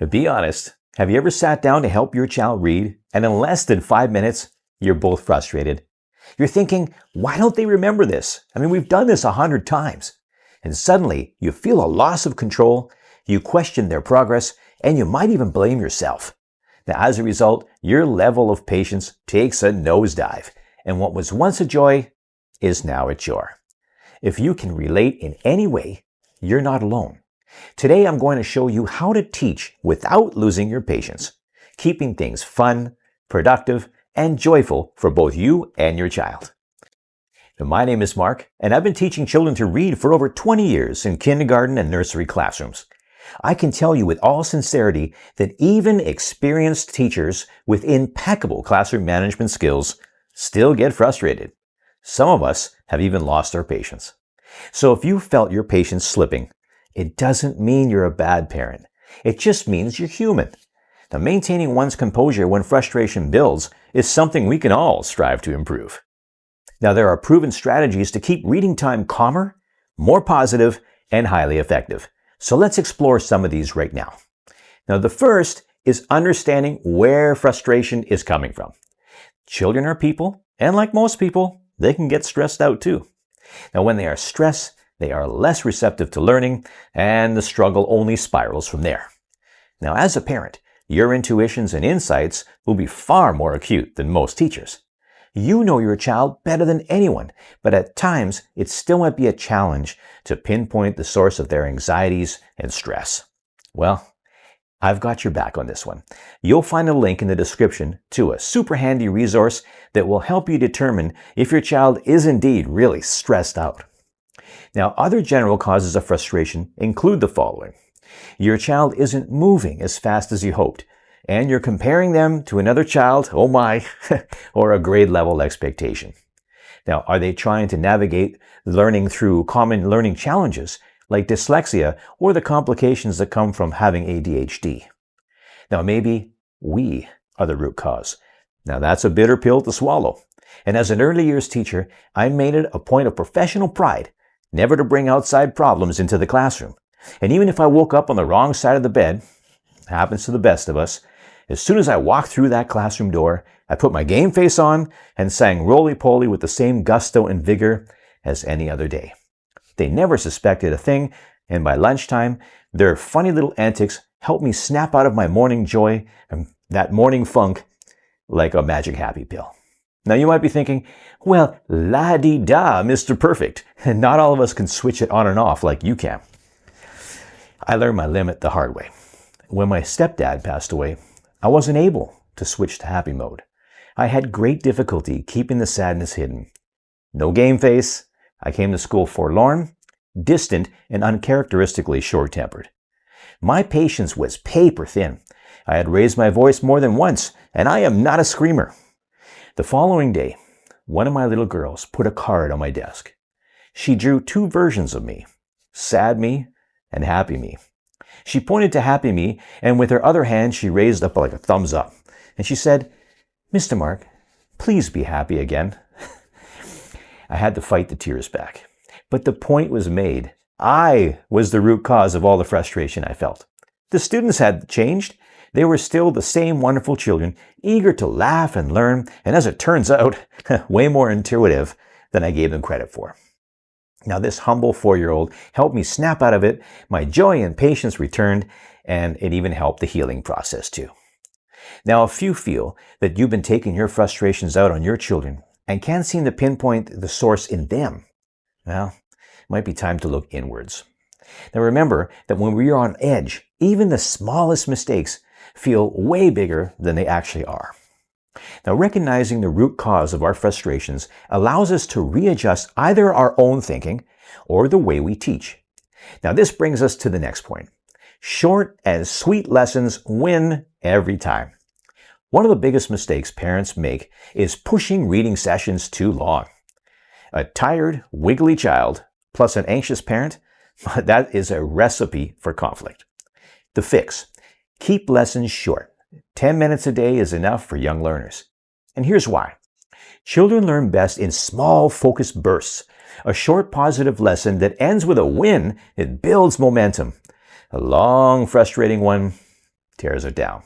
Be honest, have you ever sat down to help your child read, and in less than 5 minutes, you're both frustrated? You're thinking, why don't they remember this? I mean, we've done this 100 times. And suddenly, you feel a loss of control, you question their progress, and you might even blame yourself. Now, as a result, your level of patience takes a nosedive, and what was once a joy is now a chore. If you can relate in any way, you're not alone. Today, I'm going to show you how to teach without losing your patience, keeping things fun, productive, and joyful for both you and your child. Now, my name is Marc, and I've been teaching children to read for over 20 years in kindergarten and nursery classrooms. I can tell you with all sincerity that even experienced teachers with impeccable classroom management skills still get frustrated. Some of us have even lost our patience. So if you felt your patience slipping, it doesn't mean you're a bad parent. It just means you're human. Now, maintaining one's composure when frustration builds is something we can all strive to improve. Now, there are proven strategies to keep reading time calmer, more positive, and highly effective. So let's explore some of these right now. Now, the first is understanding where frustration is coming from. Children are people, and like most people, they can get stressed out too. Now, when they are stressed, they are less receptive to learning, and the struggle only spirals from there. Now, as a parent, your intuitions and insights will be far more acute than most teachers. You know your child better than anyone, but at times, it still might be a challenge to pinpoint the source of their anxieties and stress. Well, I've got your back on this one. You'll find a link in the description to a super handy resource that will help you determine if your child is indeed really stressed out. Now, other general causes of frustration include the following. Your child isn't moving as fast as you hoped, and you're comparing them to another child, oh my, or a grade level expectation. Now, are they trying to navigate learning through common learning challenges like dyslexia or the complications that come from having ADHD? Now, maybe we are the root cause. Now, that's a bitter pill to swallow. And as an early years teacher, I made it a point of professional pride never to bring outside problems into the classroom. And even if I woke up on the wrong side of the bed, happens to the best of us, as soon as I walked through that classroom door, I put my game face on and sang roly-poly with the same gusto and vigor as any other day. They never suspected a thing, and by lunchtime, their funny little antics helped me snap out of my morning joy and that morning funk like a magic happy pill. Now, you might be thinking, well, la-di-da, Mr. Perfect. And not all of us can switch it on and off like you can. I learned my limit the hard way. When my stepdad passed away, I wasn't able to switch to happy mode. I had great difficulty keeping the sadness hidden. No game face. I came to school forlorn, distant, and uncharacteristically short-tempered. My patience was paper thin. I had raised my voice more than once, and I am not a screamer. The following day, one of my little girls put a card on my desk. She drew two versions of me, sad me and happy me. She pointed to happy me, and with her other hand, she raised up like a thumbs up. And she said, "Mr. Marc, please be happy again." I had to fight the tears back. But the point was made. I was the root cause of all the frustration I felt. The students had changed. They were still the same wonderful children, eager to laugh and learn, and as it turns out, way more intuitive than I gave them credit for. Now, this humble 4-year-old helped me snap out of it, my joy and patience returned, and it even helped the healing process too. Now, if you feel that you've been taking your frustrations out on your children and can't seem to pinpoint the source in them, well, it might be time to look inwards. Now, remember that when we are on edge, even the smallest mistakes feel way bigger than they actually are. Now, recognizing the root cause of our frustrations allows us to readjust either our own thinking or the way we teach. Now, this brings us to the next point. Short and sweet lessons win every time. One of the biggest mistakes parents make is pushing reading sessions too long. A tired, wiggly child plus an anxious parent, that is a recipe for conflict. The fix: keep lessons short. 10 minutes a day is enough for young learners. And here's why. Children learn best in small, focused bursts. A short, positive lesson that ends with a win, it builds momentum. A long, frustrating one, tears it down.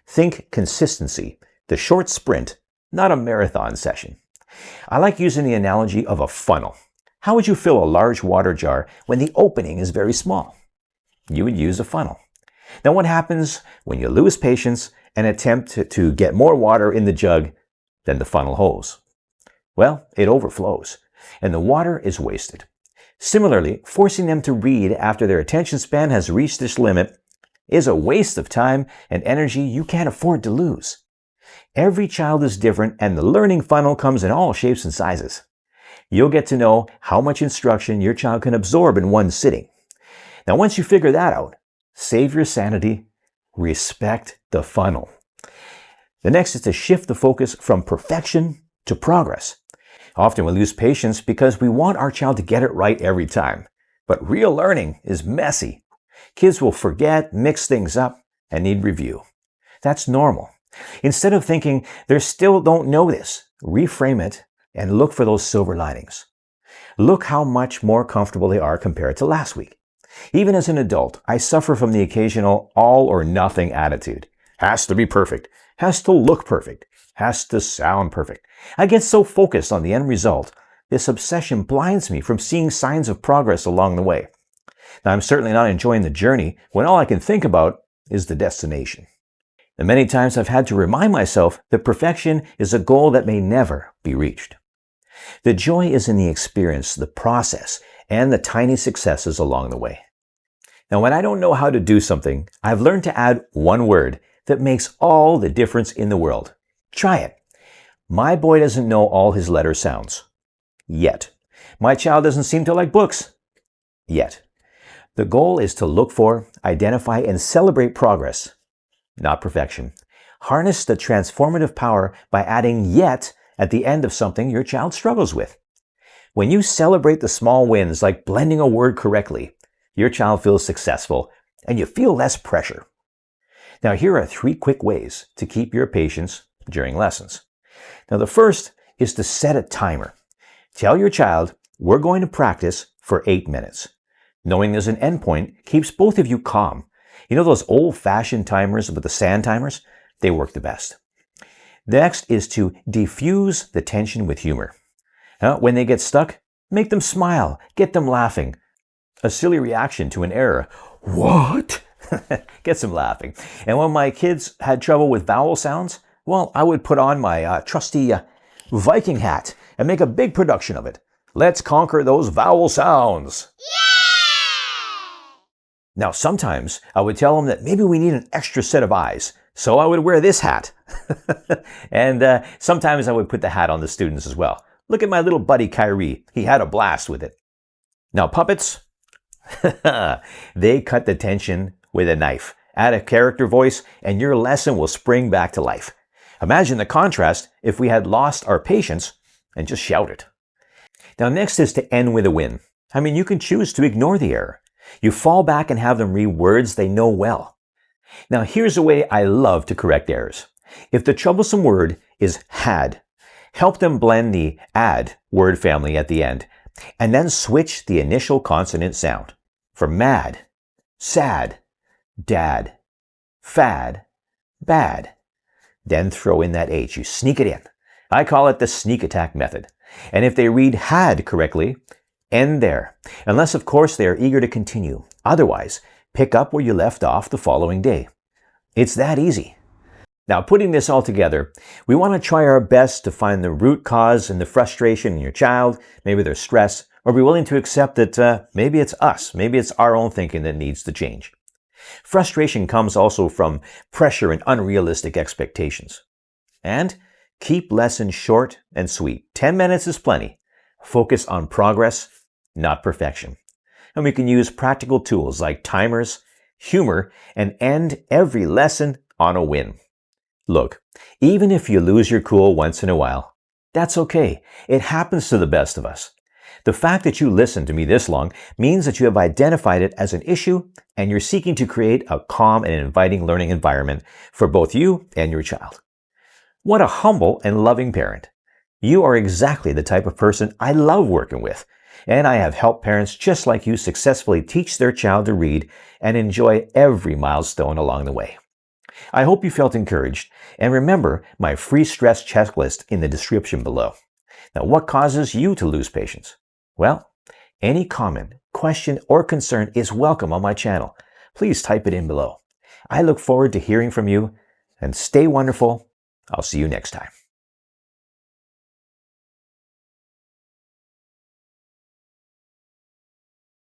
Think consistency, the short sprint, not a marathon session. I like using the analogy of a funnel. How would you fill a large water jar when the opening is very small? You would use a funnel. Now what happens when you lose patience and attempt to get more water in the jug than the funnel holds? Well, it overflows, and the water is wasted. Similarly, forcing them to read after their attention span has reached this limit is a waste of time and energy you can't afford to lose. Every child is different, and the learning funnel comes in all shapes and sizes. You'll get to know how much instruction your child can absorb in one sitting. Now, once you figure that out, save your sanity, respect the funnel. The next is to shift the focus from perfection to progress. Often we lose patience because we want our child to get it right every time. But real learning is messy. Kids will forget, mix things up, and need review. That's normal. Instead of thinking, they still don't know this, reframe it and look for those silver linings. Look how much more comfortable they are compared to last week. Even as an adult, I suffer from the occasional all or nothing attitude. Has to be perfect. Has to look perfect. Has to sound perfect. I get so focused on the end result, this obsession blinds me from seeing signs of progress along the way. Now, I'm certainly not enjoying the journey when all I can think about is the destination. And many times I've had to remind myself that perfection is a goal that may never be reached. The joy is in the experience, the process, and the tiny successes along the way. Now, when I don't know how to do something, I've learned to add one word that makes all the difference in the world. Try it. My boy doesn't know all his letter sounds. Yet. My child doesn't seem to like books. Yet. The goal is to look for, identify, and celebrate progress, not perfection. Harness the transformative power by adding yet at the end of something your child struggles with. When you celebrate the small wins, like blending a word correctly, your child feels successful and you feel less pressure. Now, here are 3 quick ways to keep your patience during lessons. Now, the first is to set a timer. Tell your child, we're going to practice for 8 minutes. Knowing there's an endpoint keeps both of you calm. You know those old-fashioned timers with the sand timers? They work the best. Next is to diffuse the tension with humor. When they get stuck, make them smile, get them laughing. A silly reaction to an error. What? Gets them laughing. And when my kids had trouble with vowel sounds, well, I would put on my trusty Viking hat and make a big production of it. Let's conquer those vowel sounds. Now, sometimes I would tell them that maybe we need an extra set of eyes, so I would wear this hat. And sometimes I would put the hat on the students as well. Look at my little buddy Kyrie. He had a blast with it. Now, puppets, they cut the tension with a knife. Add a character voice, and your lesson will spring back to life. Imagine the contrast if we had lost our patience and just shouted. Now, next is to end with a win. I mean, you can choose to ignore the error. You fall back and have them read words they know well. Now, here's a way I love to correct errors. If the troublesome word is had, help them blend the add word family at the end, and then switch the initial consonant sound. For mad, sad, dad, fad, bad. Then throw in that H. You sneak it in. I call it the sneak attack method. And if they read had correctly, end there. Unless, of course, they are eager to continue. Otherwise, pick up where you left off the following day. It's that easy. Now, putting this all together, we want to try our best to find the root cause and the frustration in your child, maybe their stress, or be willing to accept that maybe it's us, maybe it's our own thinking that needs to change. Frustration comes also from pressure and unrealistic expectations. And keep lessons short and sweet. 10 minutes is plenty. Focus on progress, not perfection. And we can use practical tools like timers, humor, and end every lesson on a win. Look, even if you lose your cool once in a while, that's okay. It happens to the best of us. The fact that you listened to me this long means that you have identified it as an issue and you're seeking to create a calm and inviting learning environment for both you and your child. What a humble and loving parent. You are exactly the type of person I love working with, and I have helped parents just like you successfully teach their child to read and enjoy every milestone along the way. I hope you felt encouraged, and remember my free stress checklist in the description below. Now, what causes you to lose patience? Well, any comment, question, or concern is welcome on my channel. Please type it in below. I look forward to hearing from you, and stay wonderful. I'll see you next time.